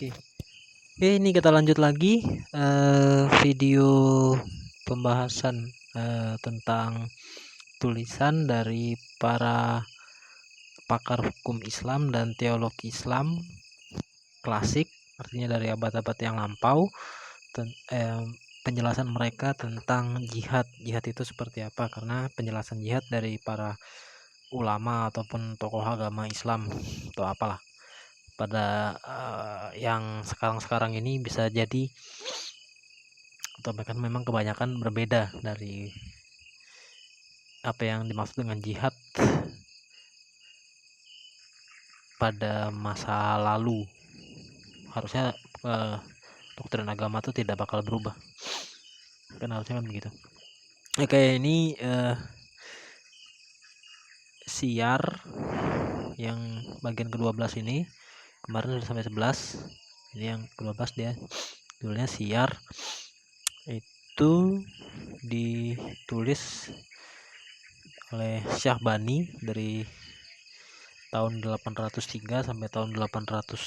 Oke. Ini kita lanjut lagi video pembahasan tentang tulisan dari para pakar hukum Islam dan teologi Islam klasik, artinya dari abad-abad yang lampau. Penjelasan mereka tentang jihad. Jihad itu seperti apa? Karena penjelasan jihad dari para ulama ataupun tokoh agama Islam atau apalah pada yang sekarang ini bisa jadi atau bahkan memang kebanyakan berbeda dari apa yang dimaksud dengan jihad pada masa lalu. Harusnya doktrin agama itu tidak bakal berubah, kan harusnya kan begitu. Oke, ini siar yang bagian ke-12 ini. Kemarin sudah sampai 11, ini yang ke-12 dia judulnya siar. Itu ditulis oleh Syahbani dari tahun 803 sampai tahun 805.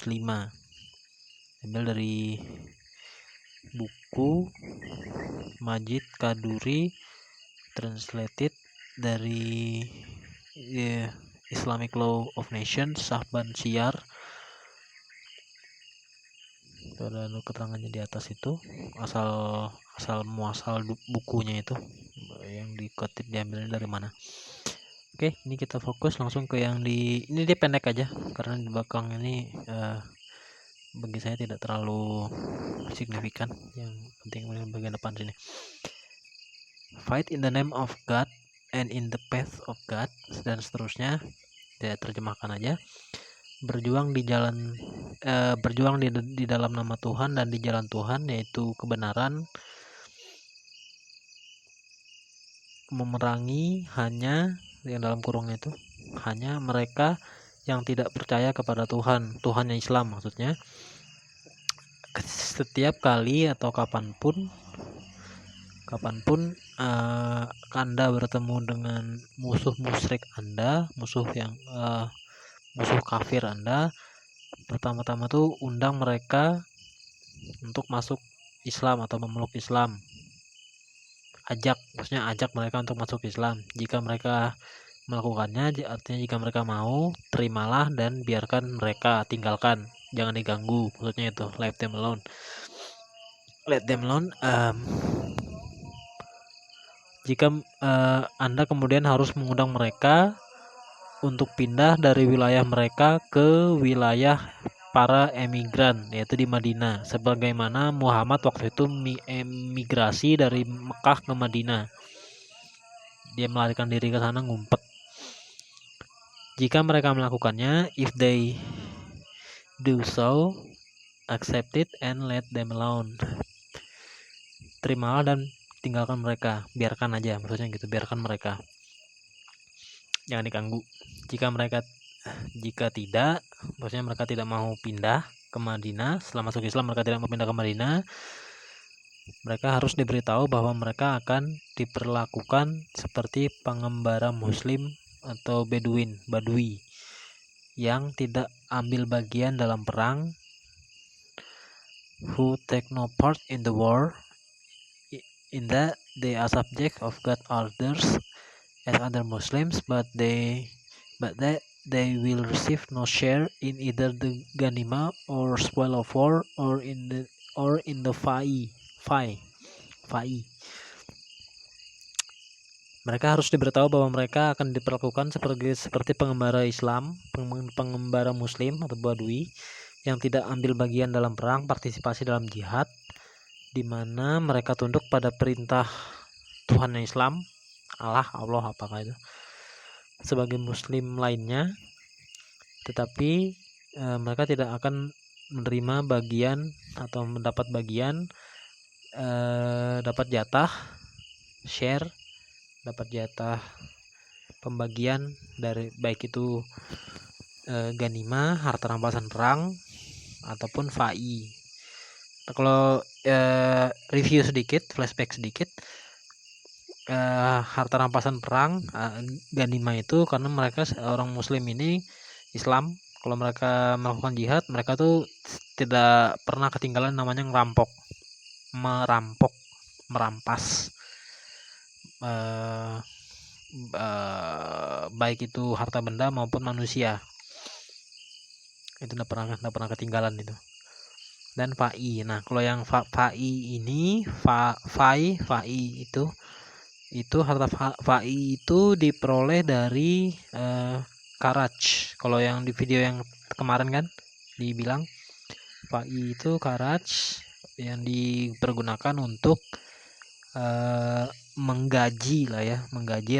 Ambil dari buku Majid Kaduri translated dari Islamic Law of Nations, Syahban Siar. Ada keterangannya di atas itu, asal muasal bukunya itu yang dikutip diambil dari mana. Oke, ini kita fokus langsung ke yang ini dia pendek aja karena di belakang ini bagi saya tidak terlalu signifikan. Yang penting bagian depan sini. Fight in the name of God and in the path of God, dan seterusnya. Saya terjemahkan aja. Berjuang di dalam nama Tuhan dan di jalan Tuhan, yaitu kebenaran. Memerangi hanya yang dalam kurungnya itu hanya mereka yang tidak percaya kepada Tuhannya Islam maksudnya. Setiap kali atau kapanpun Anda bertemu dengan musuh musyrik Anda, musuh kafir Anda, pertama-tama tuh undang mereka untuk masuk Islam atau memeluk Islam. Ajak mereka untuk masuk Islam. Jika mereka melakukannya, artinya jika mereka mau, terimalah dan biarkan mereka, tinggalkan, jangan diganggu. Maksudnya itu, let them alone. Jika Anda kemudian harus mengundang mereka untuk pindah dari wilayah mereka ke wilayah para emigran, yaitu di Madinah, sebagaimana Muhammad waktu itu emigrasi dari Mekah ke Madinah. Dia melarikan diri ke sana, ngumpet. Jika mereka melakukannya, if they do so, accept it and let them alone. Terimalah dan tinggalkan mereka, biarkan aja, maksudnya gitu, biarkan mereka, jangan diganggu. Jika tidak, maksudnya mereka tidak mau pindah ke Madinah, setelah masuk Islam mereka tidak mau pindah ke Madinah, mereka harus diberitahu bahwa mereka akan diperlakukan seperti pengembara Muslim atau Badui yang tidak ambil bagian dalam perang, who take no part in the war, in that they are subject of God's orders as other Muslims, but that they will receive no share in either the ghanima or spoil of war or in the fai. Mereka harus diberitahu bahwa mereka akan diperlakukan seperti pengembara Islam, pengembara Muslim atau Badui yang tidak ambil bagian dalam perang, partisipasi dalam jihad, di mana mereka tunduk pada perintah Tuhannya Islam, Allah apakah itu, sebagai Muslim lainnya, tetapi mereka tidak akan menerima bagian atau mendapat bagian, dapat jatah share, dapat jatah pembagian dari baik itu ganima, harta rampasan perang, ataupun fai. Nah, kalau review sedikit, flashback sedikit, harta rampasan perang, ganima itu karena mereka orang Muslim ini Islam Kalau mereka melakukan jihad, mereka tuh tidak pernah ketinggalan namanya merampas, eh, baik itu harta benda maupun manusia. Itu tidak pernah ketinggalan itu. Dan fai. Nah, kalau yang fai ini, fai itu harta fai itu diperoleh dari karaj. Kalau yang di video yang kemarin kan dibilang fai itu karaj yang dipergunakan untuk menggaji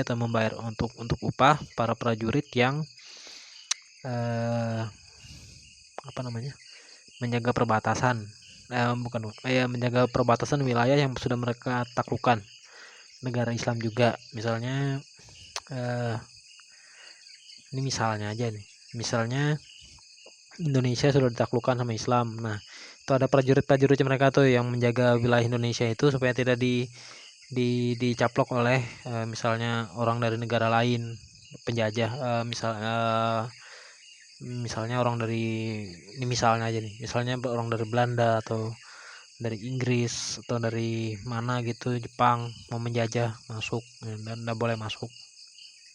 atau membayar untuk upah para prajurit yang menjaga perbatasan, menjaga perbatasan wilayah yang sudah mereka taklukkan, negara Islam juga. Misalnya ini misalnya aja nih, misalnya Indonesia sudah ditaklukkan sama Islam. Nah, itu ada prajurit mereka tuh yang menjaga wilayah Indonesia itu supaya tidak dicaplok oleh misalnya orang dari negara lain, penjajah, misalnya orang dari, ini misalnya aja nih, misalnya orang dari Belanda atau dari Inggris atau dari mana gitu, Jepang, mau menjajah masuk dan tidak boleh masuk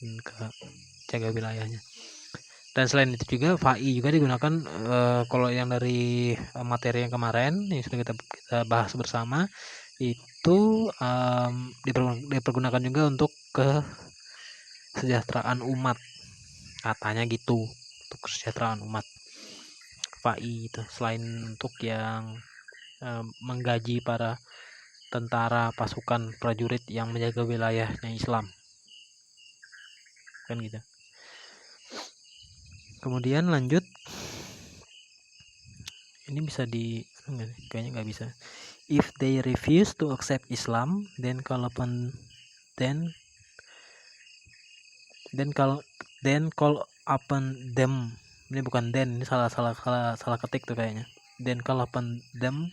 ke jaga wilayahnya. Dan selain itu juga fai juga digunakan kalau yang dari materi yang kemarin yang sudah kita bahas bersama itu dipergunakan juga untuk kesejahteraan umat, katanya gitu, untuk kesejahteraan umat fai itu, selain untuk yang menggaji para tentara, pasukan, prajurit yang menjaga wilayahnya Islam kan gitu. Kemudian lanjut, ini bisa kayaknya nggak bisa. If they refuse to accept Islam, then call upon them, ini bukan then, ini salah ketik tuh kayaknya. Then call upon them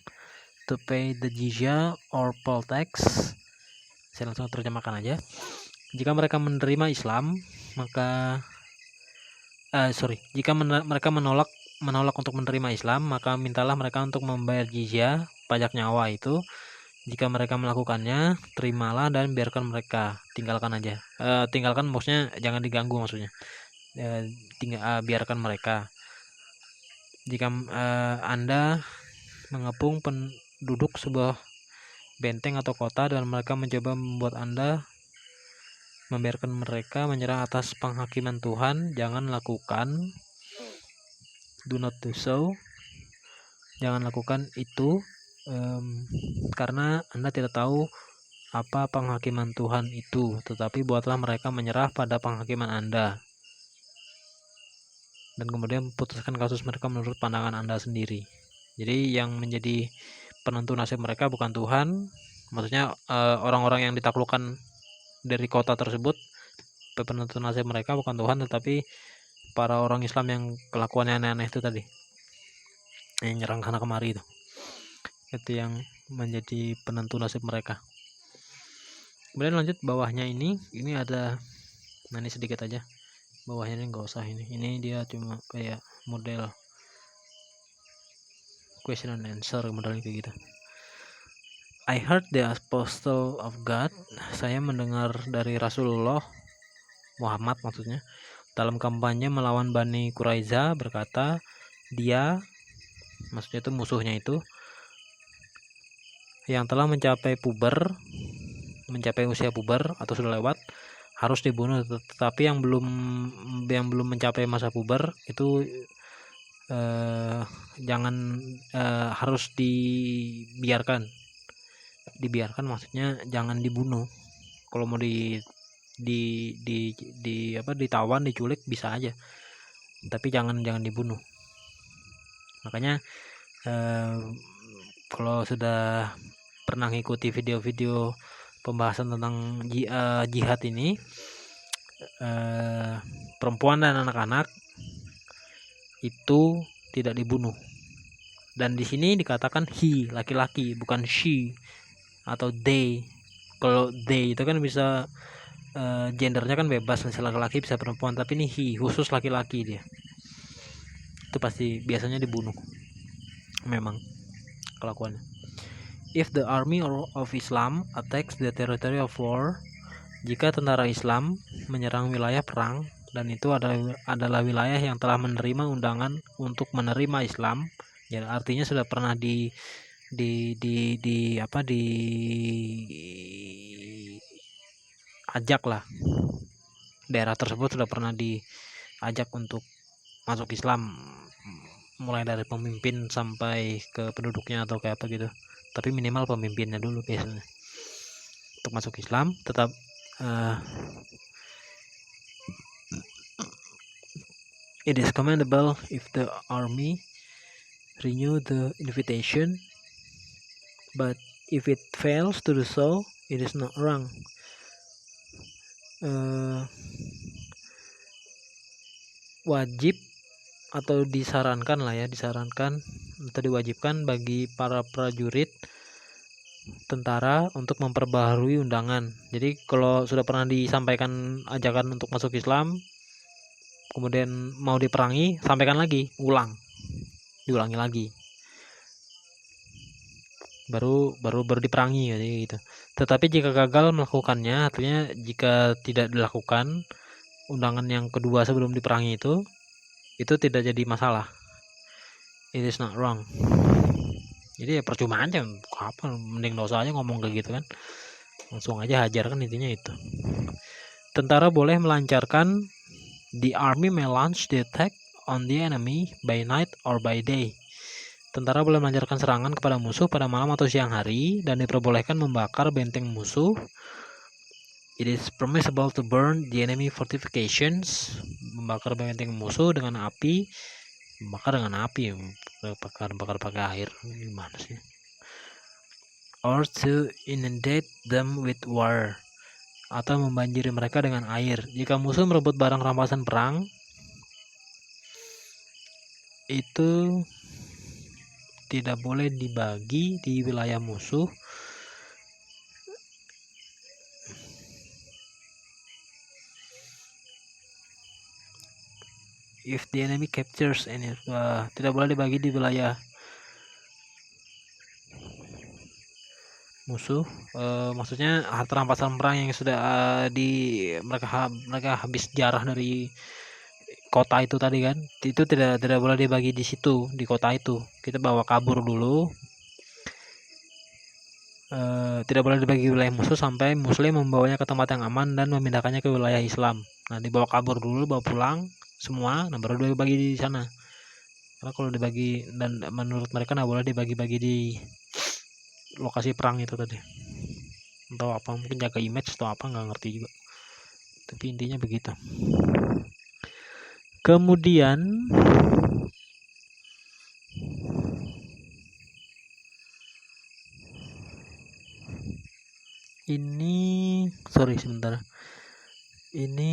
to pay the jizya or poll tax. Saya langsung terjemahkan aja. Jika mereka menerima Islam, maka jika mereka menolak untuk menerima Islam, maka mintalah mereka untuk membayar jizya, pajak nyawa itu. Jika mereka melakukannya, terimalah dan biarkan mereka, tinggalkan aja. Tinggalkan maksudnya jangan diganggu maksudnya. Biarkan mereka. Jika Anda mengepung penduduk sebuah benteng atau kota dan mereka mencoba membuat Anda membiarkan mereka menyerah atas penghakiman Tuhan, jangan lakukan. Do not do so. Jangan lakukan itu karena Anda tidak tahu apa penghakiman Tuhan itu, tetapi buatlah mereka menyerah pada penghakiman Anda. Dan kemudian putuskan kasus mereka menurut pandangan Anda sendiri. Jadi yang menjadi penentu nasib mereka bukan Tuhan, maksudnya orang-orang yang ditaklukkan dari kota tersebut, penentu nasib mereka bukan Tuhan, tetapi para orang Islam yang kelakuannya aneh-aneh itu tadi, yang nyerang sana kemari itu yang menjadi penentu nasib mereka. Kemudian lanjut bawahnya ini ada, nah ini sedikit aja, bawahnya ini nggak usah, ini dia cuma kayak model question and answer, modelnya kayak gitu. I heard the apostle of God, saya mendengar dari Rasulullah Muhammad maksudnya, dalam kampanye melawan Bani Quraiza berkata, dia, maksudnya itu musuhnya itu, yang telah mencapai usia puber atau sudah lewat harus dibunuh, tetapi yang belum mencapai masa puber itu harus dibiarkan maksudnya jangan dibunuh. Kalau mau ditawan, diculik bisa aja, tapi jangan dibunuh. Makanya kalau sudah pernah ngikuti video-video pembahasan tentang jihad ini, perempuan dan anak-anak itu tidak dibunuh. Dan di sini dikatakan he, laki-laki, bukan she atau they. Kalau they itu kan bisa gendernya kan bebas, misalnya laki-laki bisa perempuan, tapi ini he, khusus laki-laki dia. itu pasti biasanya dibunuh. Memang kelakuannya. If the army of Islam attacks the territory of war, jika tentara Islam menyerang wilayah perang dan itu adalah wilayah yang telah menerima undangan untuk menerima Islam, ya artinya sudah pernah ajak lah, daerah tersebut sudah pernah diajak untuk masuk Islam, mulai dari pemimpin sampai ke penduduknya atau kayak apa gitu, tapi minimal pemimpinnya dulu biasanya untuk masuk Islam. Tetap it is commendable if the army renew the invitation, but if it fails to do so, it is not wrong. Wajib atau disarankan atau diwajibkan bagi para prajurit tentara untuk memperbaharui undangan. Jadi kalau sudah pernah disampaikan ajakan untuk masuk Islam, kemudian mau diperangi, sampaikan lagi, diulangi lagi, baru diperangi gitu. Tetapi jika gagal melakukannya, artinya jika tidak dilakukan undangan yang kedua sebelum diperangi itu tidak jadi masalah. It is not wrong. Jadi ya percuma aja, apa mending dosa aja ngomong kayak gitu kan, langsung aja hajar kan, intinya itu. Tentara boleh melancarkan, the army may launch the attack on the enemy by night or by day. Tentara boleh melancarkan serangan kepada musuh pada malam atau siang hari dan diperbolehkan membakar benteng musuh. It is permissible to burn the enemy fortifications, membakar benteng musuh dengan api, bakar pakai air, gimana sih? Or to inundate them with water, atau membanjiri mereka dengan air. Jika musuh merebut barang rampasan perang, itu tidak boleh dibagi di wilayah musuh. If the enemy captures any, tidak boleh dibagi di wilayah musuh. Maksudnya harta rampasan perang yang sudah mereka habis jarah dari kota itu tadi kan, itu tidak boleh dibagi di situ, di kota itu. Kita bawa kabur dulu. Tidak boleh dibagi wilayah musuh sampai muslim membawanya ke tempat yang aman dan memindahkannya ke wilayah Islam. Nah, dibawa kabur dulu, bawa pulang semua, nah baru dibagi di sana. Karena kalau dibagi, dan menurut mereka nggak boleh dibagi-bagi di lokasi perang itu tadi. Atau apa, mungkin jaga image atau apa, nggak ngerti juga. Tapi intinya begitu. Kemudian ini sebentar. Ini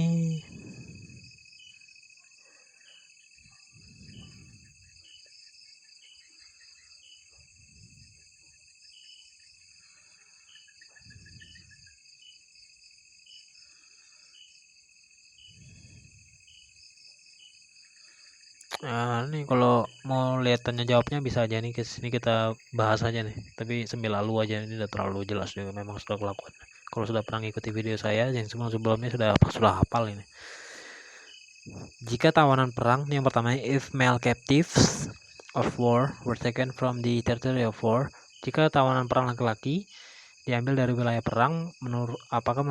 nih kalau mau lihat tanya jawabnya bisa aja nih, ke sini kita bahas aja nih. Tapi sambil lalu aja, ini udah terlalu jelas juga, memang sudah kelakuan. Kalau sudah pernah ikuti video saya yang sebelumnya sudah hafal ini. Jika tawanan perang, yang pertama, if male captives of war were taken from the territory of war, jika tawanan perang laki-laki diambil dari wilayah perang, apakah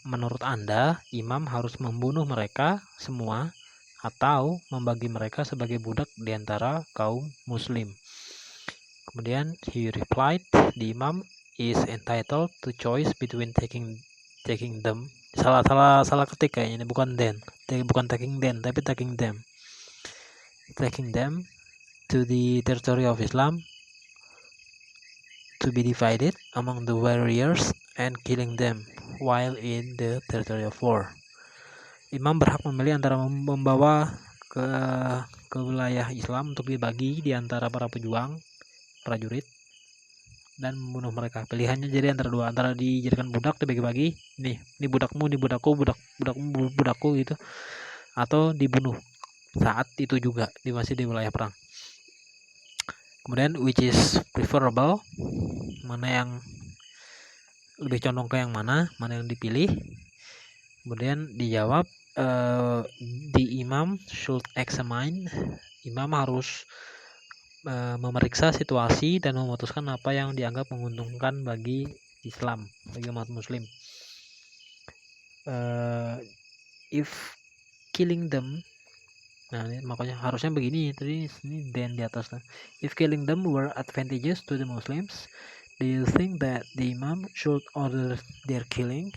menurut Anda imam harus membunuh mereka semua atau membagi mereka sebagai budak di antara kaum muslim? Kemudian he replied, the imam is entitled to choice between taking them. Salah ketik kayaknya ini, bukan taking them, tapi taking them to the territory of Islam to be divided among the warriors and killing them while in the territory of war. Imam berhak memilih antara membawa ke wilayah Islam untuk dibagi di antara para pejuang, prajurit, dan membunuh mereka. Pilihannya jadi antara dua, antara dijadikan budak, dibagi-bagi, ini budakmu, ini budakku, budakmu, budakku gitu, atau dibunuh. saat itu juga masih di wilayah perang. Kemudian which is preferable, mana yang lebih condong ke yang mana yang dipilih. Kemudian dijawab the imam should examine, imam harus memeriksa situasi dan memutuskan apa yang dianggap menguntungkan bagi Islam, bagi umat muslim. If killing them, nah ini makanya harusnya begini, tadi ini dan di atas. If killing them were advantageous to the Muslims, do you think that the imam should order their killing?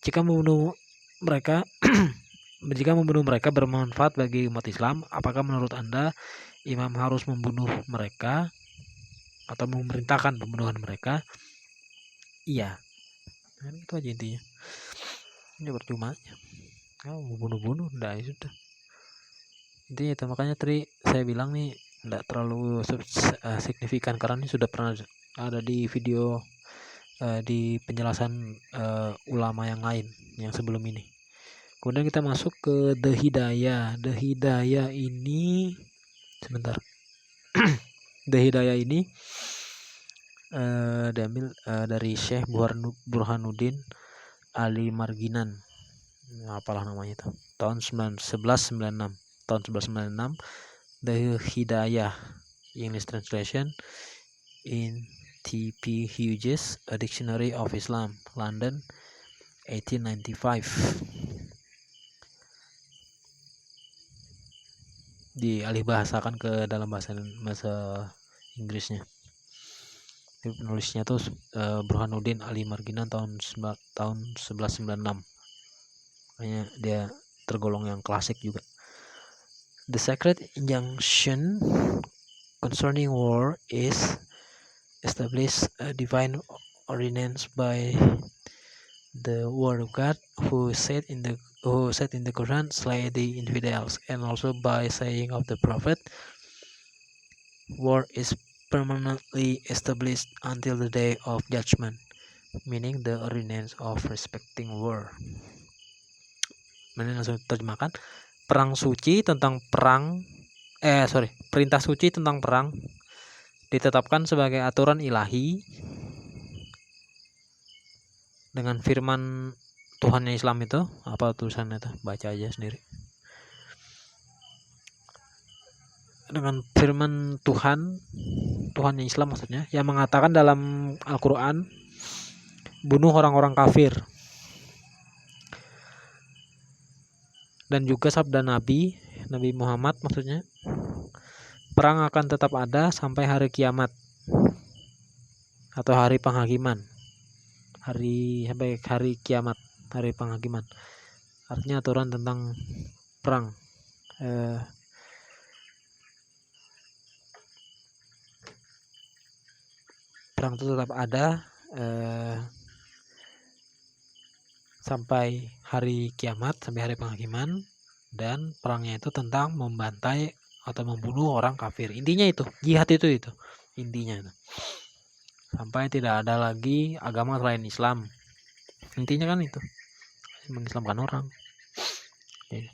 Jika membunuh mereka bermanfaat bagi umat Islam, apakah menurut Anda imam harus membunuh mereka atau memerintahkan pembunuhan mereka? Iya. Nah, itu aja intinya. Ini percuma aja. Mau bunuh-bunuh, udah ya sudah. Intinya itu, makanya tadi saya bilang nih tidak terlalu signifikan karena ini sudah pernah ada di video di penjelasan ulama yang lain yang sebelum ini. Kemudian kita masuk ke The Hidayah. The Hidayah ini sebentar. The Hidayah ini diambil dari Syekh Burhanuddin Ali Marginan. Apalah namanya itu. Tahun 1196. Tahun 1196. The Hidayah, English translation in T.P. Hughes, A Dictionary of Islam, London, 1895. Dialihbahasakan ke dalam bahasa Inggrisnya. Penulisnya tuh Burhanuddin Ali Marginan tahun 1196. Makanya dia tergolong yang klasik juga. The sacred injunction concerning war is established a divine ordinance by the word of God, who said in the Quran, slay the infidels, and also by saying of the Prophet, war is permanently established until the day of judgment, meaning the ordinance of respecting war. Mana langsung terjemahkan, perintah suci tentang perang ditetapkan sebagai aturan ilahi dengan firman Tuhannya Islam itu. Apa tulisannya itu? Baca aja sendiri. Dengan firman Tuhannya Islam maksudnya, yang mengatakan dalam Al-Quran, bunuh orang-orang kafir. Dan juga sabda Nabi Muhammad maksudnya, perang akan tetap ada sampai hari kiamat atau hari penghakiman. Sampai hari kiamat, hari penghakiman. Artinya aturan tentang perang. Perang itu tetap ada sampai hari kiamat, sampai hari penghakiman, dan perangnya itu tentang membantai atau membunuh orang kafir. Intinya itu, jihad itu intinya itu. Sampai tidak ada lagi agama selain Islam. Intinya kan itu, mengislamkan orang. Jadi,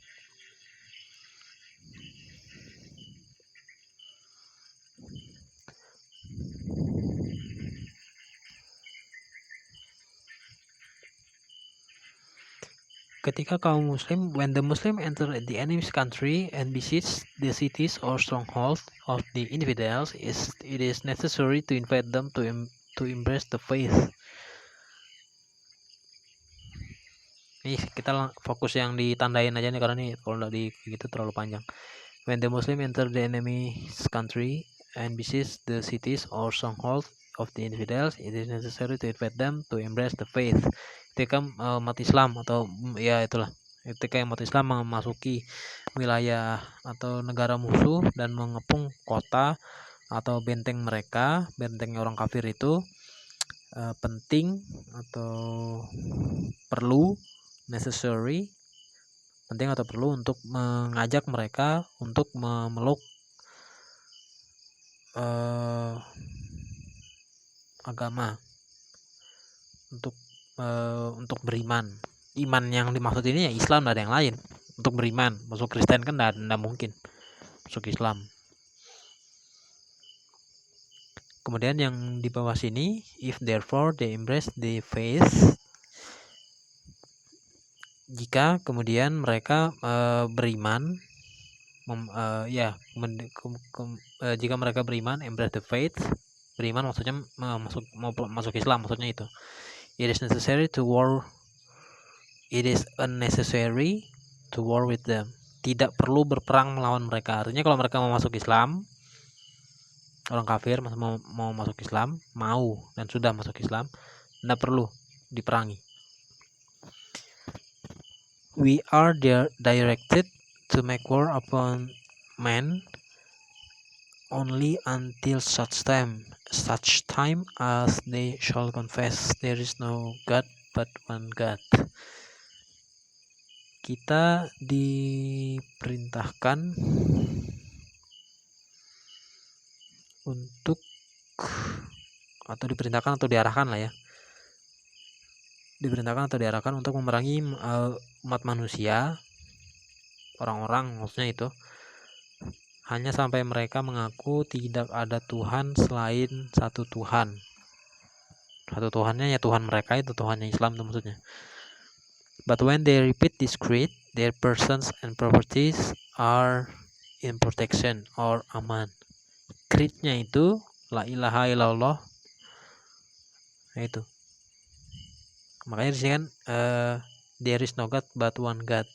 ketika kaum muslim, when the Muslim enter the enemy's country and besiege the cities or strongholds of the infidels, it is necessary to invite them to embrace the faith. Ini kita fokus yang ditandain aja nih, karena nih kalau nggak di gitu terlalu panjang. When the Muslim enter the enemy's country and besiege the cities or strongholds of the infidels, it is necessary to invite them to embrace the faith. Ketika umat Islam atau ya itulah, ketika umat Islam memasuki wilayah atau negara musuh dan mengepung kota atau benteng mereka, benteng orang kafir itu, penting atau perlu, necessary, penting atau perlu untuk mengajak mereka untuk memeluk agama, untuk beriman. Iman yang dimaksud ini ya Islam, ada yang lain. untuk beriman. Masuk Kristen kan enggak mungkin. Masuk Islam. Kemudian yang di bawah sini, if therefore they embrace the faith, jika kemudian mereka beriman, jika mereka beriman, embrace the faith, beriman maksudnya masuk Islam, maksudnya itu. It is unnecessary to war with them. Tidak perlu berperang melawan mereka. Artinya kalau mereka mau masuk Islam, orang kafir mau masuk Islam, mau dan sudah masuk Islam, tidak perlu diperangi. We are directed to make war upon men only until such time as they shall confess there is no God but one God. Kita diperintahkan untuk diperintahkan atau diarahkan untuk memerangi umat manusia, orang-orang maksudnya itu, hanya sampai mereka mengaku tidak ada Tuhan selain satu Tuhan. Satu Tuhannya ya Tuhan mereka, itu Tuhannya Islam itu maksudnya. But when they repeat this creed, their persons and properties are in protection or aman. Creednya itu la ilaha illallah, nah itu. Makanya di sini kan there is no God but one God.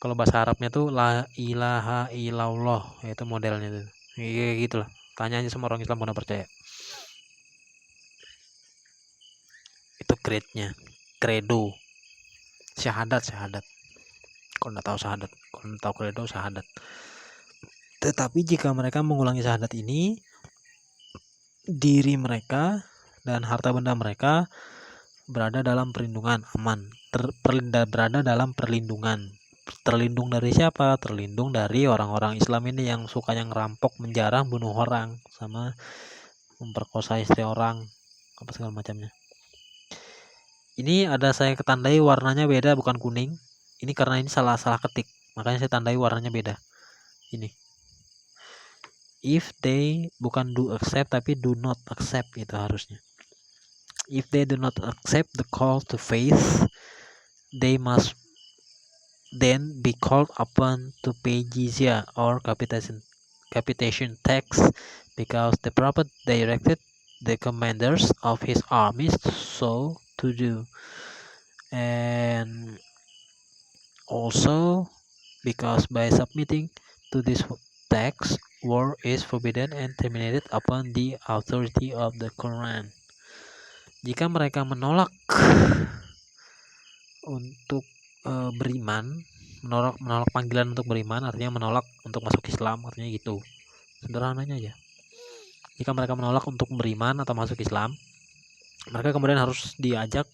Kalau bahasa Arabnya tuh la ilaha illallah, itu modelnya tuh. Iya gitulah. Tanya aja sama orang Islam mana percaya. Itu creednya, credo, syahadat. Kalau nggak tahu syahadat, kalau nggak tahu credo syahadat. Tetapi jika mereka mengulangi syahadat ini, diri mereka dan harta benda mereka berada dalam perlindungan, aman, berada dalam perlindungan. Terlindung dari siapa? Terlindung dari orang-orang Islam ini yang sukanya ngerampok, menjarah, bunuh orang, sama memperkosa istri orang, apa segala macamnya. Ini ada saya ketandai warnanya beda, bukan kuning. Ini karena ini salah ketik, makanya saya tandai warnanya beda. Ini. If they, bukan do accept tapi do not accept, itu harusnya. If they do not accept the call to faith, they must then be called upon to pay jizya or capitation tax, because the Prophet directed the commanders of his armies so to do, and also because by submitting to this tax, war is forbidden and terminated upon the authority of the Quran. Jika mereka menolak untuk beriman, menolak panggilan untuk beriman, artinya menolak untuk masuk Islam, artinya gitu. Sederhananya aja. Jika mereka menolak untuk beriman atau masuk Islam, mereka kemudian harus diajak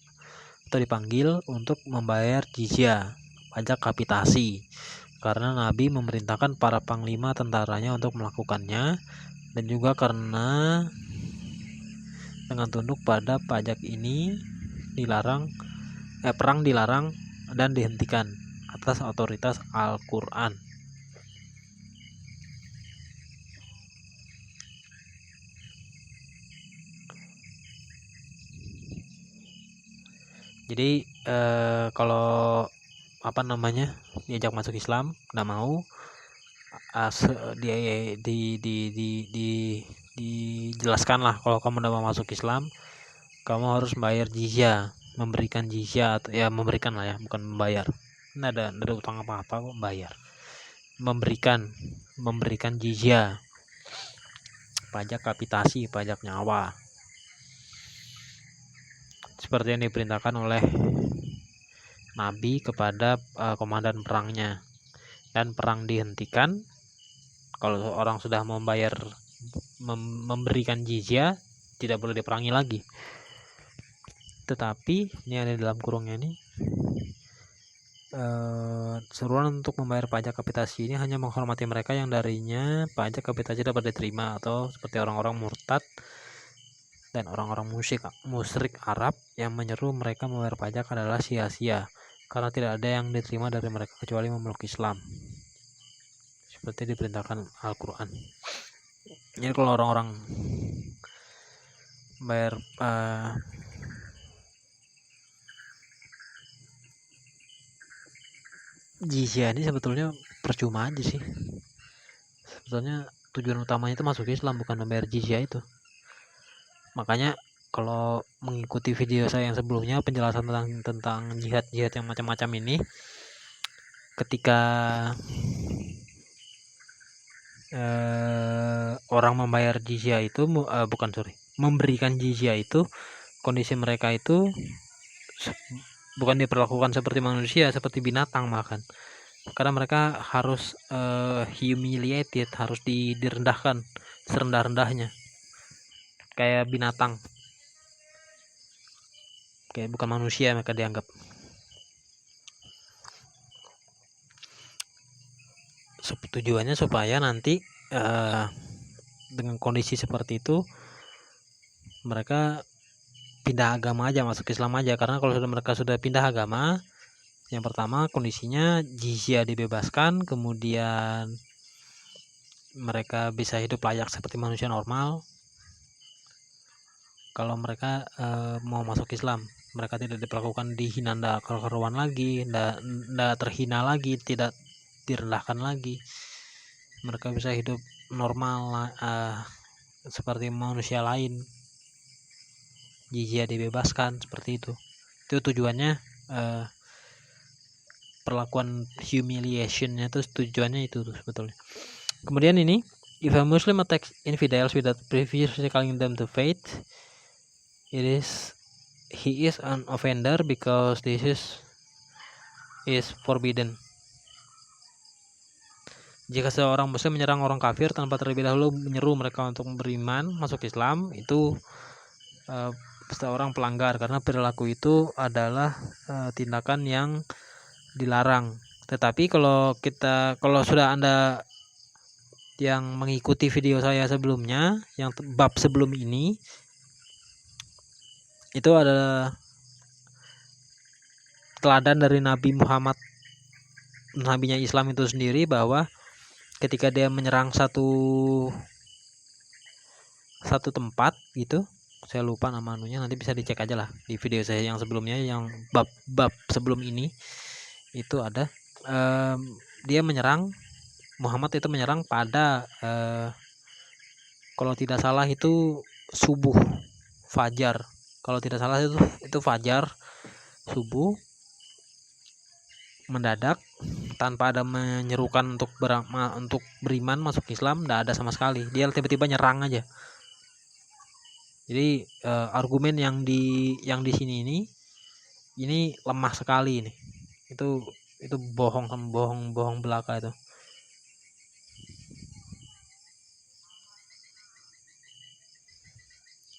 atau dipanggil untuk membayar jizya, pajak kapitasi. Karena Nabi memerintahkan para panglima tentaranya untuk melakukannya, dan juga karena dengan tunduk pada pajak ini perang dilarang dan dihentikan atas otoritas Al-Quran. Jadi kalau diajak masuk Islam nggak mau, dijelaskan lah, kalau kamu udah mau masuk Islam kamu harus bayar jizya, memberikan jizya, atau ya memberikan lah ya, bukan membayar. Nggak ada utang apa-apa kok, bayar, memberikan jizya, pajak kapitasi, pajak nyawa, seperti yang diperintahkan oleh Nabi kepada komandan perangnya. Dan perang dihentikan kalau orang sudah memberikan jizya, tidak boleh diperangi lagi. Tetapi ini ada dalam kurungnya ini, seruan untuk membayar pajak kapitasi ini hanya menghormati mereka yang darinya pajak kapitasi dapat diterima, atau seperti orang-orang murtad dan orang-orang musyrik Arab yang menyeru mereka membayar pajak adalah sia-sia. karena tidak ada yang diterima dari mereka kecuali memeluk Islam seperti diperintahkan Al-Quran. Jadi kalau orang-orang bayar jizya ini sebetulnya percuma aja sih. Sebetulnya tujuan utamanya itu masuk Islam, bukan membayar jizya itu. Makanya kalau mengikuti video saya yang sebelumnya penjelasan tentang jihad-jihad yang macam-macam ini, ketika orang membayar jizya itu memberikan jizya itu, kondisi mereka itu bukan diperlakukan seperti manusia, seperti binatang bahkan, karena mereka harus humiliated, harus direndahkan serendah-rendahnya kayak binatang, kayak bukan manusia mereka dianggap. Tujuannya supaya nanti dengan kondisi seperti itu mereka pindah agama aja, masuk Islam aja. Karena kalau mereka sudah pindah agama, yang pertama kondisinya jizya dibebaskan, kemudian mereka bisa hidup layak seperti manusia normal. Kalau mereka mau masuk Islam, mereka tidak diperlakukan dihina, ndak keruan lagi, ndak terhina lagi, tidak direndahkan lagi. Mereka bisa hidup normal seperti manusia lain. Jizya dibebaskan seperti itu. Itu tujuannya, perlakuan humiliationnya itu tujuannya itu tuh sebetulnya. Kemudian ini, if a Muslim attacks infidels without previously calling them to faith, he is an offender because this is forbidden. Jika seorang muslim menyerang orang kafir tanpa terlebih dahulu menyeru mereka untuk beriman masuk Islam, itu seorang pelanggar, karena perilaku itu adalah tindakan yang dilarang. Tetapi kalau sudah Anda yang mengikuti video saya sebelumnya, yang bab sebelum ini, itu adalah teladan dari Nabi Muhammad, nabinya Islam itu sendiri, bahwa ketika dia menyerang satu tempat gitu, saya lupa nama anunya, nanti bisa dicek aja lah di video saya yang sebelumnya, yang bab sebelum ini itu ada, dia menyerang, Muhammad itu menyerang pada kalau tidak salah itu subuh, fajar, kalau tidak salah itu fajar, subuh, mendadak, tanpa ada menyerukan untuk beriman masuk Islam, tidak ada sama sekali, dia tiba-tiba nyerang aja. Jadi argumen yang di sini ini lemah sekali ini. Itu bohong belaka itu.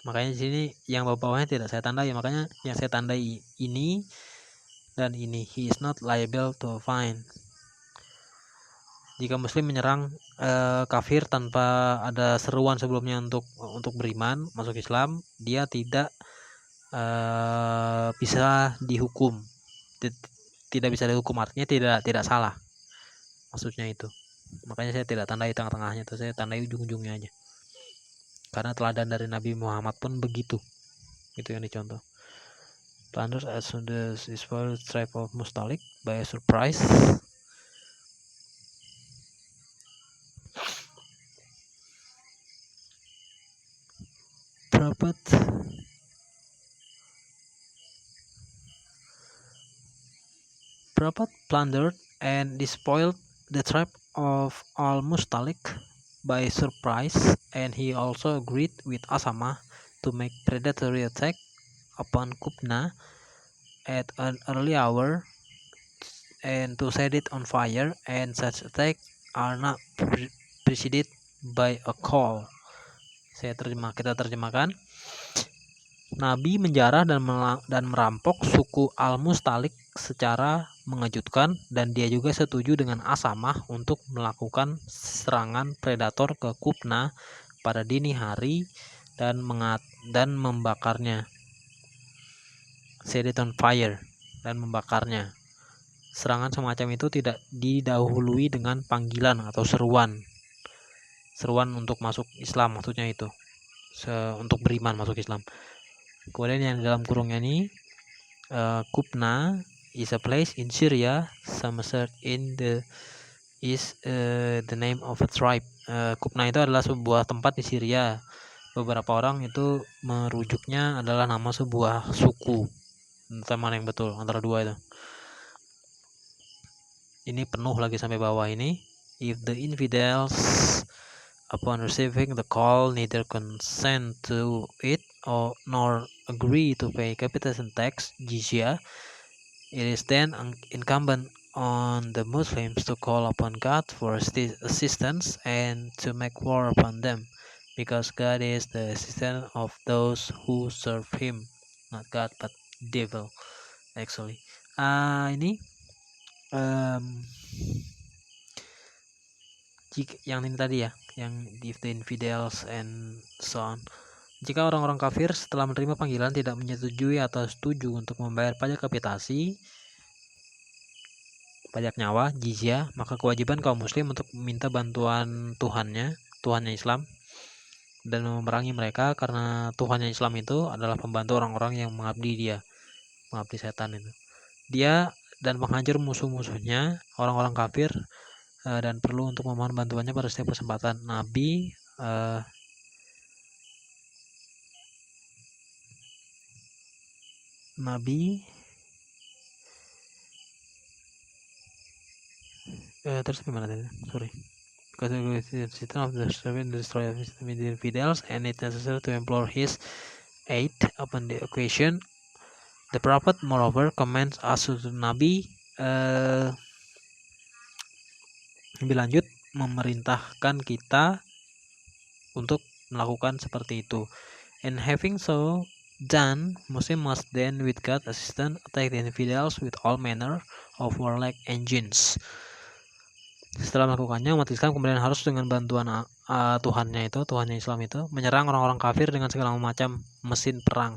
Makanya di sini yang bawah-bawahnya tidak saya tandai, makanya yang saya tandai ini dan ini, he is not liable to a fine. Jika muslim menyerang kafir tanpa ada seruan sebelumnya untuk beriman masuk Islam, dia tidak bisa dihukum. Tidak bisa dihukum artinya tidak salah. Maksudnya itu. Makanya saya tidak tandai tengah-tengahnya, itu saya tandai ujung-ujungnya aja. Karena teladan dari Nabi Muhammad pun begitu. Itu yang dicontoh. Plunders as soon as is for tribe of Mustalik by a surprise. Prophet plundered and despoiled the tribe of Al-Mustalik by surprise, and he also agreed with Asama to make predatory attack upon Qubna at an early hour and to set it on fire, and such attacks are not preceded by a call. Kita terjemahkan. Nabi menjarah dan merampok suku Al-Mustalik secara mengejutkan, dan dia juga setuju dengan Asamah untuk melakukan serangan predator ke Qubna pada dini hari dan membakarnya. Set it on fire, dan membakarnya. serangan semacam itu tidak didahului dengan panggilan atau seruan untuk masuk Islam, maksudnya itu untuk beriman masuk Islam. Kemudian yang dalam kurungnya ini Qubna is a place in Syria. Samasert in the is the name of a tribe. Qubna itu adalah sebuah tempat di Syria. Beberapa orang itu merujuknya adalah nama sebuah suku. Entah mana yang betul antara dua itu. Ini penuh lagi sampai bawah ini. If the infidels upon receiving the call neither consent to it or nor agree to pay capitation tax jizya, it is then incumbent on the Muslims to call upon God for assistance and to make war upon them, because God is the assistant of those who serve Him, not God but devil actually. Ini jika yang ini tadi ya, yang if the infidels and so on. Jika orang-orang kafir setelah menerima panggilan tidak menyetujui atau setuju untuk membayar pajak kapitasi, pajak nyawa, jizya, maka kewajiban kaum muslim untuk meminta bantuan Tuhannya Islam, dan memerangi mereka, karena Tuhannya Islam itu adalah pembantu orang-orang yang mengabdi setan itu. Dia dan penghancur musuh-musuhnya, orang-orang kafir, dan perlu untuk memohon bantuannya pada setiap kesempatan. Nabi terus gimana tadi? Sorry. Because the system of the servant destroy the infidels, and it necessary to implore his aid upon the occasion. The Prophet moreover commands us to Nabi lebih lanjut memerintahkan kita untuk melakukan seperti itu. And having so done, Muslim must then with God's assistance attack the infidels with all manner of warlike engines. Setelah melakukannya, umat Islam kemudian harus dengan bantuan Tuhannya Islam itu menyerang orang-orang kafir dengan segala macam mesin perang,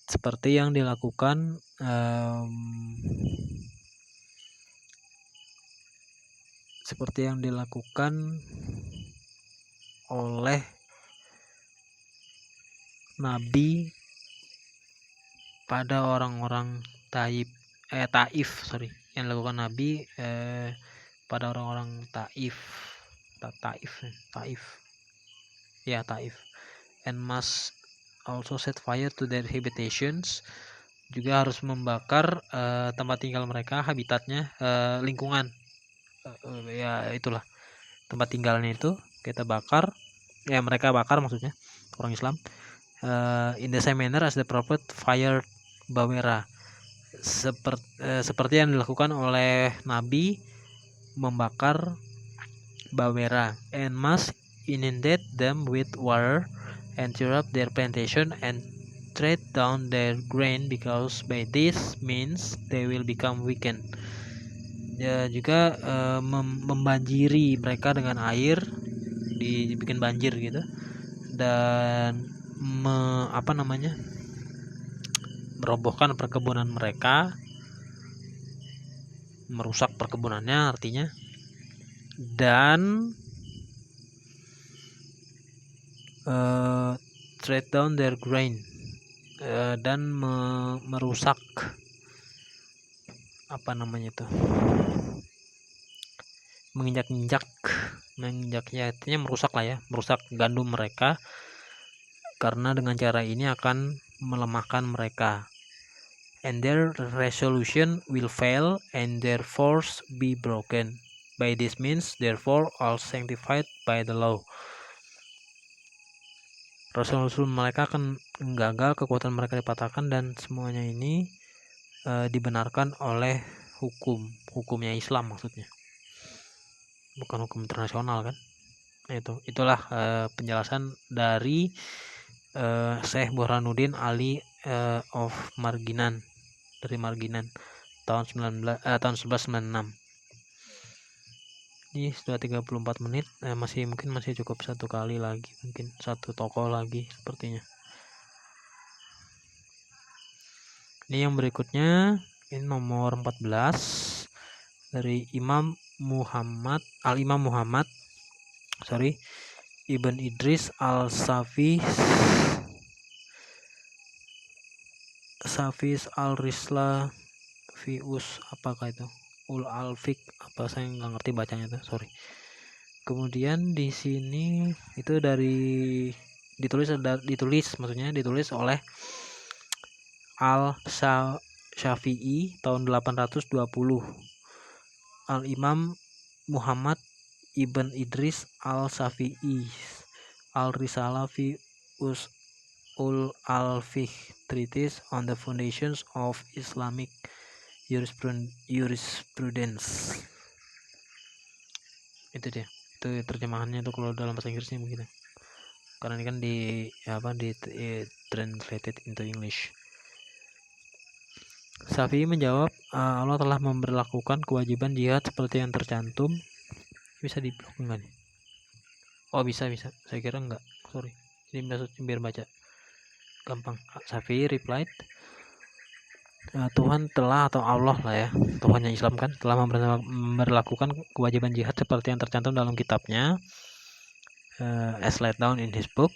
seperti yang dilakukan oleh Nabi pada orang-orang Taif, yang dilakukan Nabi pada orang-orang Taif, and must also set fire to their habitations, juga harus membakar tempat tinggal mereka, habitatnya, lingkungan, ya itulah tempat tinggalnya itu kita bakar, ya mereka bakar maksudnya orang Islam. In the same manner as the Prophet fired Bawera, seperti yang dilakukan oleh Nabi membakar Bawera, and must inundate them with water and tear up their plantation and tread down their grain, because by this means they will become weakened. Ya, juga membanjiri mereka dengan air, dibikin banjir gitu, dan merobohkan perkebunan mereka, merusak perkebunannya artinya, dan tread down their grain, dan merusak menginjak-injaknya, artinya merusak lah ya, merusak gandum mereka, karena dengan cara ini akan melemahkan mereka. And their resolution will fail and their force be broken. By this means, therefore, all sanctified by the law. Resolusi mereka akan gagal, kekuatan mereka dipatahkan, dan semuanya ini dibenarkan oleh hukumnya Islam maksudnya, bukan hukum internasional kan. Itulah penjelasan dari Syekh Burhanuddin Ali of Marginan, dari Marginan, tahun 1196. Ini sudah 34 menit, masih cukup satu kali lagi, mungkin satu tokoh lagi sepertinya. Ini yang berikutnya Ini nomor 14 dari Al-Imam Muhammad Ibn Idris Safis al-Risla Fius, apakah itu al-Fiq, apa, saya nggak ngerti bacanya itu, sorry. Kemudian di sini itu ditulis oleh Al-Syafi'i tahun 820. Al-Imam Muhammad Ibn Idris Al-Syafi'i Al-Risalah fi Usul al-Fiqh, Treatise on the Foundations of Islamic Jurisprudence. Itu dia. Itu terjemahannya tuh kalau dalam bahasa Inggrisnya begitu. Karena ini kan di translated into English. Syafi'i menjawab, Allah telah memberlakukan kewajiban jihad seperti yang tercantum. Bisa diblok enggak nih? Oh, bisa. Saya kira enggak. Sorry. Ini biar baca gampang. Syafi'i replied, Tuhan telah, atau Allah lah ya, Tuhannya Islam kan, telah memberlakukan kewajiban jihad seperti yang tercantum dalam kitabnya, as laid down in his book,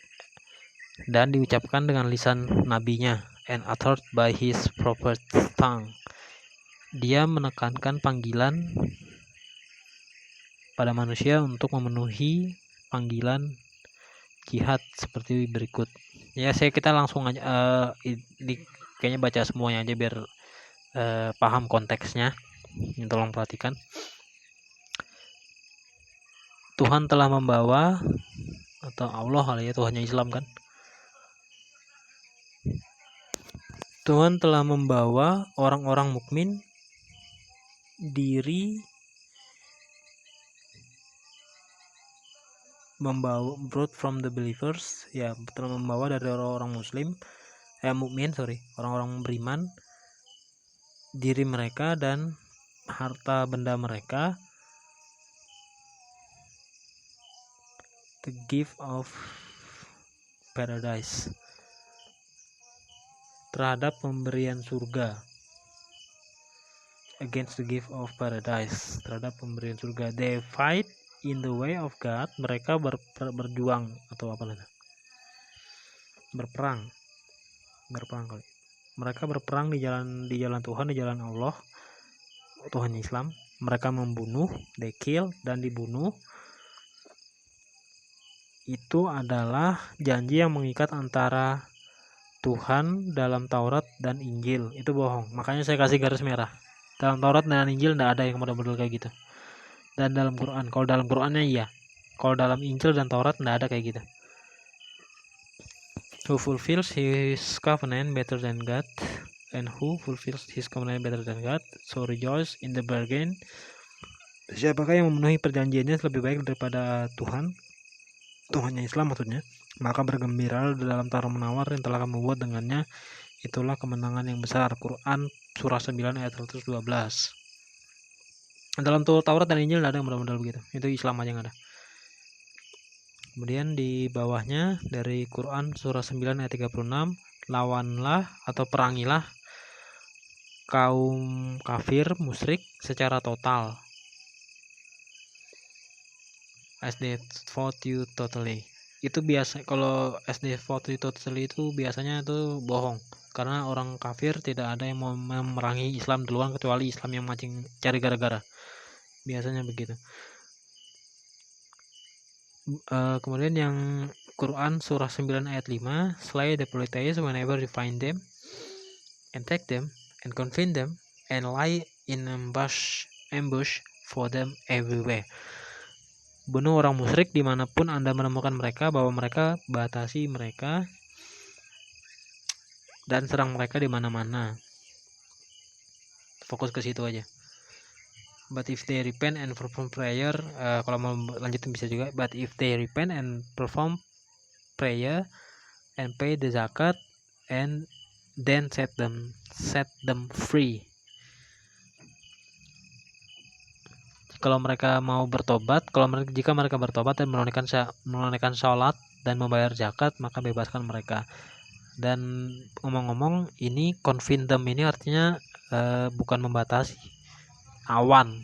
dan diucapkan dengan lisan nabinya, and uttered by his prophet tongue. Dia menekankan panggilan pada manusia untuk memenuhi panggilan jihad seperti berikut. Ya, kita langsung aja, kayaknya baca semuanya aja biar paham konteksnya. Tolong perhatikan. Tuhan telah membawa, atau Allah kali ya, Tuhannya Islam kan. Tuhan telah membawa orang-orang mukmin brought from the believers, ya, telah membawa dari orang-orang orang-orang beriman, diri mereka dan harta benda mereka, the gift of paradise, terhadap pemberian surga, against the gift of paradise, terhadap pemberian surga. They fight in the way of God, mereka berjuang, atau apa namanya, berperang kali. Mereka berperang di jalan Tuhan, di jalan Allah, Tuhan Islam. Mereka membunuh, they kill, dan dibunuh. Itu adalah janji yang mengikat antara Tuhan dalam Taurat dan Injil. Itu bohong, makanya saya kasih garis merah. Dalam Taurat dan Injil tidak ada yang model-model kayak gitu. Dan dalam Quran, kalau dalam Qurannya iya, kalau dalam Injil dan Taurat tidak ada kayak gitu. Who fulfills his covenant better than God, and who fulfills his covenant better than God, so rejoice in the bargain. Siapakah yang memenuhi perjanjiannya lebih baik daripada Tuhannya Islam maksudnya, maka bergembira dalam tawar-menawar yang telah kamu buat dengannya, itulah kemenangan yang besar. Quran surah 9 ayat 112. Dalam Taurat dan Injil tidak ada model-model begitu, itu Islam aja yang ada. Kemudian di bawahnya dari Quran surah 9 ayat 36, lawanlah atau perangilah kaum kafir musyrik secara total, as they fought you totally. Itu biasa, kalau as they fought you totally itu biasanya itu bohong, karena orang kafir tidak ada yang mau memerangi Islam duluan kecuali Islam yang mancing cari gara-gara, biasanya begitu. Kemudian yang Quran surah 9 ayat 5, slay the polytheists whenever you find them, and take them and confine them, and lie in ambush for them everywhere. Bunuh orang musyrik dimanapun Anda menemukan mereka, bahwa mereka batasi mereka dan serang mereka di mana-mana. Fokus ke situ aja. But if they repent and perform prayer, kalau mau lanjutin bisa juga. But if they repent and perform prayer and pay the zakat and then set them free. Kalau mereka mau bertobat, jika mereka bertobat dan menunaikan sholat dan membayar zakat, maka bebaskan mereka. Dan ngomong-ngomong, ini confine them ini artinya bukan membatasi, tawan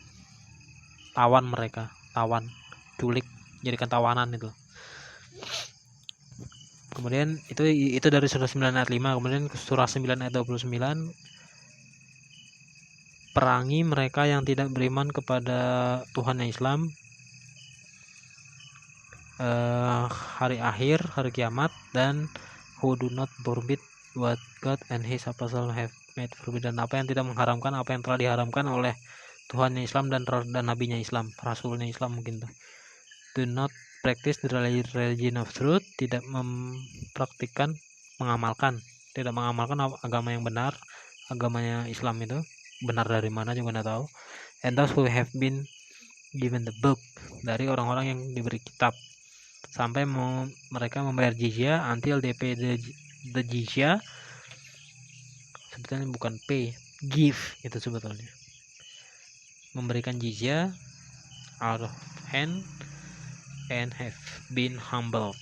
mereka, culik, jadikan tawanan itu. Kemudian itu dari surah 9 ayat 5. Kemudian surah 9 ayat 29, perangi mereka yang tidak beriman kepada Tuhan yang Islam, hari akhir, hari kiamat, dan who do not forbid what God and His apostle have made forbidden, apa yang tidak mengharamkan apa yang telah diharamkan oleh Tuhan yang Islam dan nabinya Islam, rasulnya Islam mungkin tuh. Do not practice the religion of truth, tidak mengamalkan agama yang benar, agamanya Islam itu benar dari mana juga nggak tahu. And those who have been given the book, dari orang-orang yang diberi kitab, sampai mereka membayar jizya, until they pay the jizya. Sebetulnya bukan pay, give itu sebetulnya, memberikan jizya out of hand and have been humbled.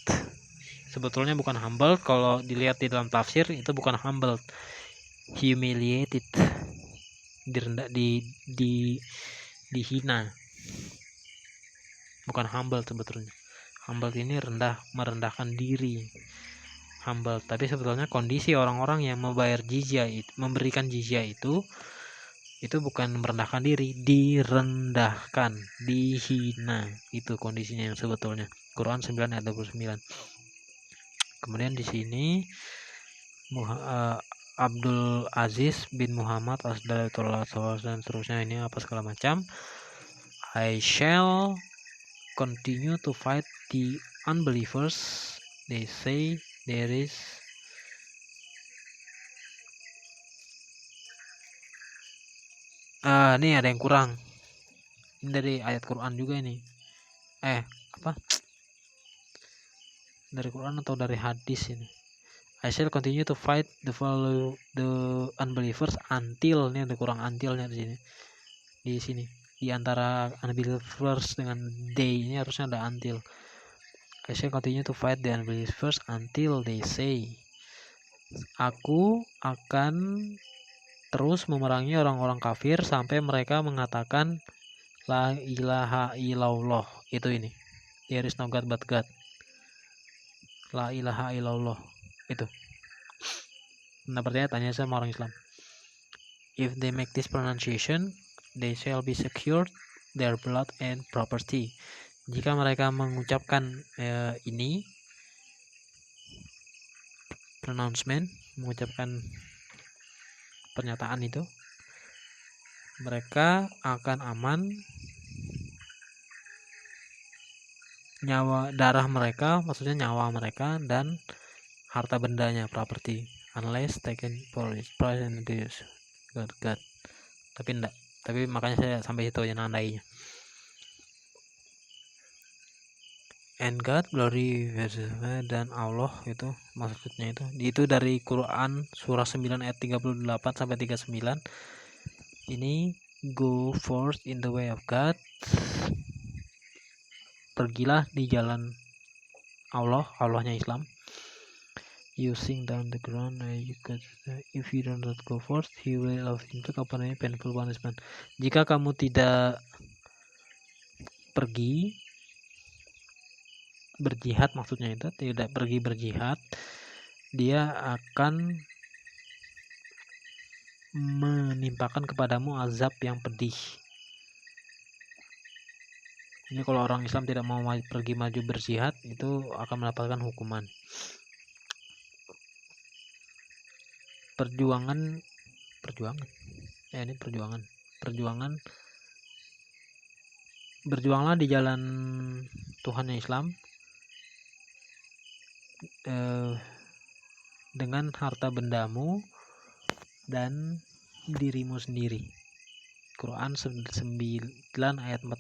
Sebetulnya bukan humbled, kalau dilihat di dalam tafsir itu bukan humbled, humiliated, dihina, bukan humbled. Sebetulnya humbled ini merendahkan diri, humble. Tapi sebetulnya kondisi orang-orang yang memberikan jizya itu bukan merendahkan diri, direndahkan, dihina. Itu kondisinya yang sebetulnya. Quran 9 ayat 29. Kemudian di sini Abdul Aziz bin Muhammad Asdalatullah dan seterusnya, ini apa segala macam. I shall continue to fight the unbelievers. They say there is ini ada yang kurang. Ini dari ayat Quran juga ini. Apa? Dari Quran atau dari hadis ini? I shall continue to fight the unbelievers until, ini ada kurang untilnya di sini. Di sini di antara unbelievers dengan they ini harusnya ada until. I shall continue to fight the unbelievers until they say. Aku akan terus memerangi orang-orang kafir sampai mereka mengatakan la ilaha illallah. Itu ini. There is no God but God. La ilaha illallah. Itu. Nah, pertanyaan tanya sama orang Islam. If they make this pronunciation, they shall be secured their blood and property. Jika mereka mengucapkan ini pronouncement, mengucapkan pernyataan itu, mereka akan aman darah mereka, maksudnya nyawa mereka, dan harta bendanya, property, unless taken for price and abuse. God. Tapi makanya saya sampai situ aja nandainya. And God, glory dan Allah, itu maksudnya itu dari Quran surah 9 ayat 38 sampai 39. Ini go forth in the way of God, pergilah di jalan Allah, Allahnya Islam. You sink down the ground, if you do not go forth, he will inflict upon you painful punishment. Jika kamu tidak pergi berjihad, maksudnya itu tidak pergi berjihad, dia akan menimpakan kepadamu azab yang pedih. Ini kalau orang Islam tidak mau pergi maju berjihad, itu akan mendapatkan hukuman. Perjuangan. Berjuanglah di jalan Tuhan yang Islam dengan harta bendamu dan dirimu sendiri. Quran 9 ayat 41.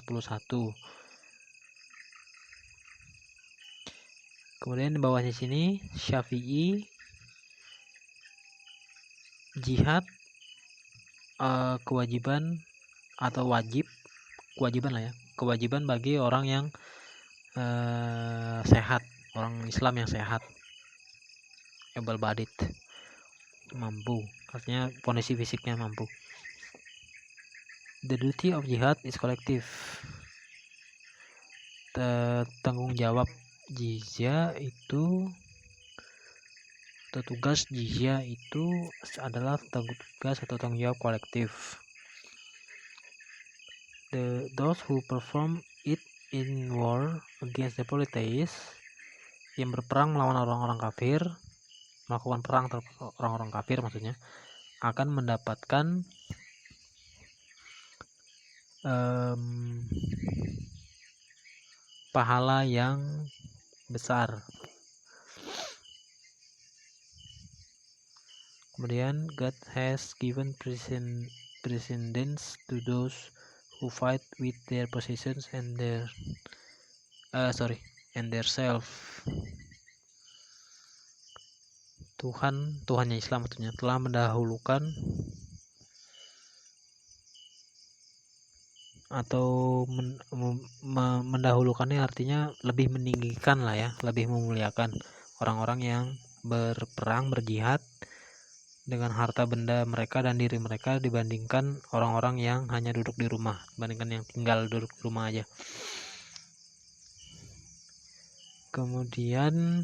Kemudian di bawahnya sini Syafi'i, jihad kewajiban atau kewajiban bagi orang yang sehat, orang Islam yang sehat, able bodied, mampu, artinya kondisi fisiknya mampu. The duty of jihad is collective. Tanggung jawab jizya itu, atau tugas jizya itu adalah tugas atau tanggung jawab kolektif. Those who perform it in war against the polytheists, yang berperang melawan orang-orang kafir, melakukan perang terhadap orang-orang kafir maksudnya, akan mendapatkan pahala yang besar. Kemudian God has given precedence to those who fight with their possessions and their self. Tuhannya Islam maksudnya telah mendahulukan atau mendahulukannya artinya lebih meninggikan lah ya, lebih memuliakan orang-orang yang berperang, berjihad dengan harta benda mereka dan diri mereka dibandingkan orang-orang yang hanya duduk di rumah, dibandingkan yang tinggal duduk di rumah aja. Kemudian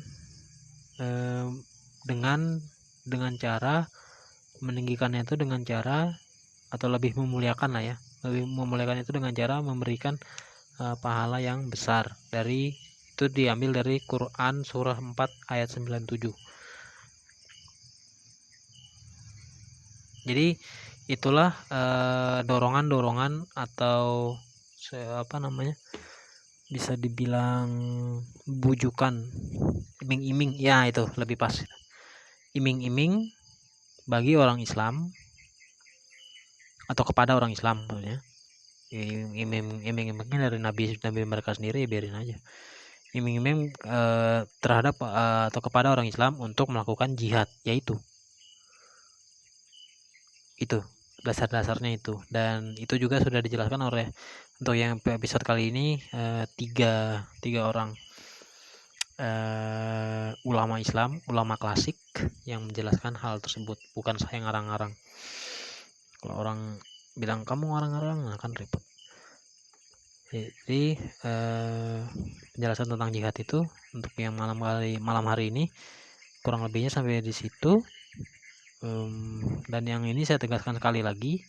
dengan cara meninggikannya itu dengan cara atau lebih memuliakan lah ya, lebih memuliakan itu dengan cara memberikan pahala yang besar. Dari itu diambil dari Quran surah 4 ayat 97. Jadi itulah dorongan-dorongan atau bisa dibilang bujukan, iming-iming, ya itu lebih pas, iming-iming bagi orang Islam atau kepada orang Islam maksudnya. Iming-imingnya dari nabi mereka sendiri, ya biarin aja. Iming-iming terhadap atau kepada orang Islam untuk melakukan jihad, yaitu itu dasar-dasarnya itu. Dan itu juga sudah dijelaskan oleh, untuk yang episode kali ini, tiga orang ulama Islam, ulama klasik yang menjelaskan hal tersebut, bukan saya ngarang-ngarang. Kalau orang bilang kamu ngarang-ngarang akan repot. Jadi penjelasan tentang jihad itu untuk yang malam hari ini kurang lebihnya sampai di situ. Dan yang ini saya tegaskan sekali lagi,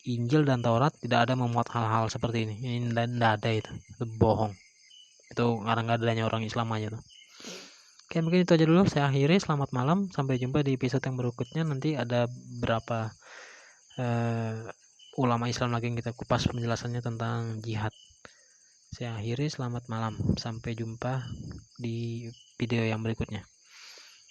Injil dan Taurat tidak ada memuat hal-hal seperti ini dan tidak ada, itu bohong, itu ngarang-ngarangnya orang Islam aja tuh. Oke, mungkin itu aja dulu, saya akhiri. Selamat malam, sampai jumpa di episode yang berikutnya. Nanti ada berapa ulama Islam lagi yang kita kupas penjelasannya tentang jihad. Saya akhiri, selamat malam, sampai jumpa di video yang berikutnya.